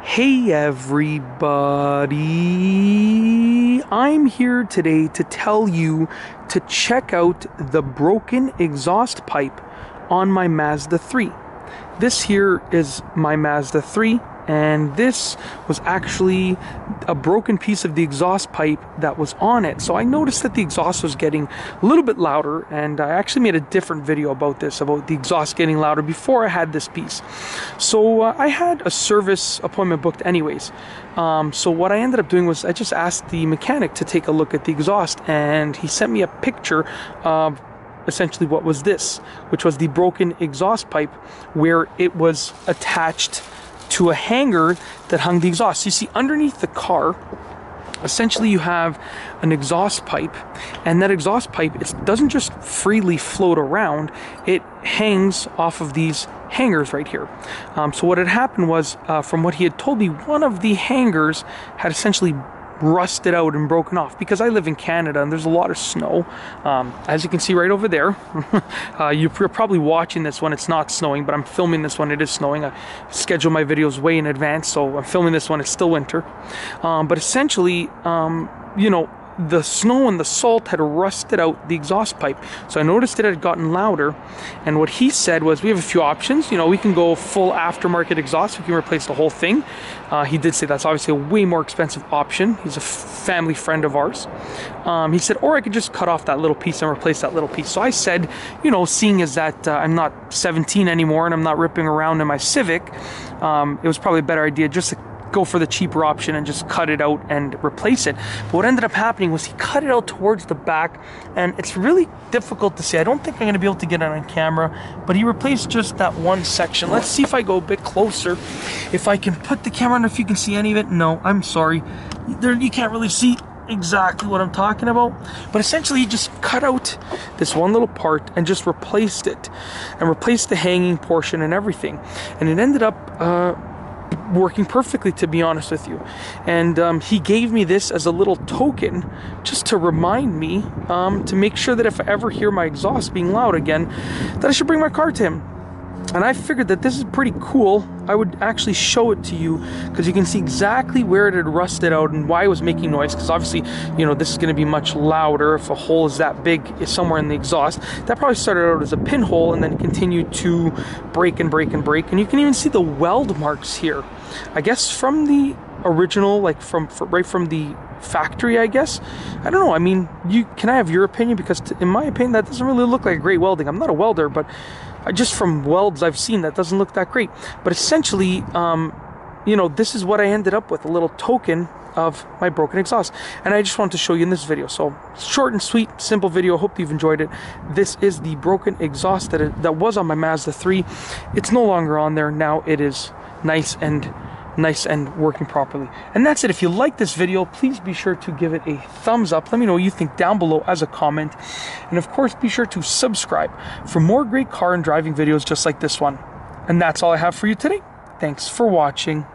Hey everybody, I'm here today to tell you to check out the broken exhaust pipe on my Mazda 3. This here is my Mazda 3, and this was actually a broken piece of the exhaust pipe that was on it. So I noticed that the exhaust was getting a little bit louder, and I actually made a different video about this, about the exhaust getting louder before I had this piece. So I had a service appointment booked anyways. So what I ended up doing was I just asked the mechanic to take a look at the exhaust, and he sent me a picture of essentially what was this, which was the broken exhaust pipe where it was attached to a hanger that hung the exhaust. You see, underneath the car, essentially you have an exhaust pipe, and that exhaust pipe, it doesn't just freely float around, it hangs off of these hangers right here. So what had happened was, from what he had told me, one of the hangers had essentially rusted out and broken off, because I live in Canada and there's a lot of snow, as you can see right over there. You're probably watching this when it's not snowing, but I'm filming this when it is snowing. I schedule my videos way in advance, so I'm filming this when it's still winter. But essentially, you know, the snow and the salt had rusted out the exhaust pipe. So I noticed it had gotten louder, and what he said was, we have a few options. You know, we can go full aftermarket exhaust, we can replace the whole thing. He did say that's obviously a way more expensive option. He's a family friend of ours. He said, or I could just cut off that little piece and replace that little piece. So I said, you know, seeing as that I'm not 17 anymore and I'm not ripping around in my Civic, it was probably a better idea just to go for the cheaper option and just cut it out and replace it. But what ended up happening was he cut it out towards the back, and it's really difficult to see. I don't think I'm going to be able to get it on camera, but he replaced just that one section. Let's see if I go a bit closer, if I can put the camera on, if you can see any of it. No, I'm sorry, there you can't really see exactly what I'm talking about, but essentially he just cut out this one little part and just replaced it, and replaced the hanging portion and everything, and it ended up working perfectly, to be honest with you. And he gave me this as a little token, just to remind me, to make sure that if I ever hear my exhaust being loud again, that I should bring my car to him. And I figured that this is pretty cool. I would actually show it to you, because you can see exactly where it had rusted out and why it was making noise. Because obviously, you know, this is going to be much louder if a hole is that big, is somewhere in the exhaust. That probably started out as a pinhole and then continued to break and break and break. And you can even see the weld marks here, I guess from the original, like right from the factory, I guess. I don't know. I mean, can I have your opinion? Because in my opinion, that doesn't really look like great welding. I'm not a welder, but just from welds I've seen, that doesn't look that great. But essentially, you know, this is what I ended up with, a little token of my broken exhaust. And I just wanted to show you in this video. So short and sweet, simple video. Hope you've enjoyed it. This is the broken exhaust that was on my Mazda 3. It's no longer on there. Now it is nice and working properly. And that's it. If you like this video, please be sure to give it a thumbs up. Let me know what you think down below as a comment. And of course, be sure to subscribe for more great car and driving videos just like this one. And that's all I have for you today. Thanks for watching.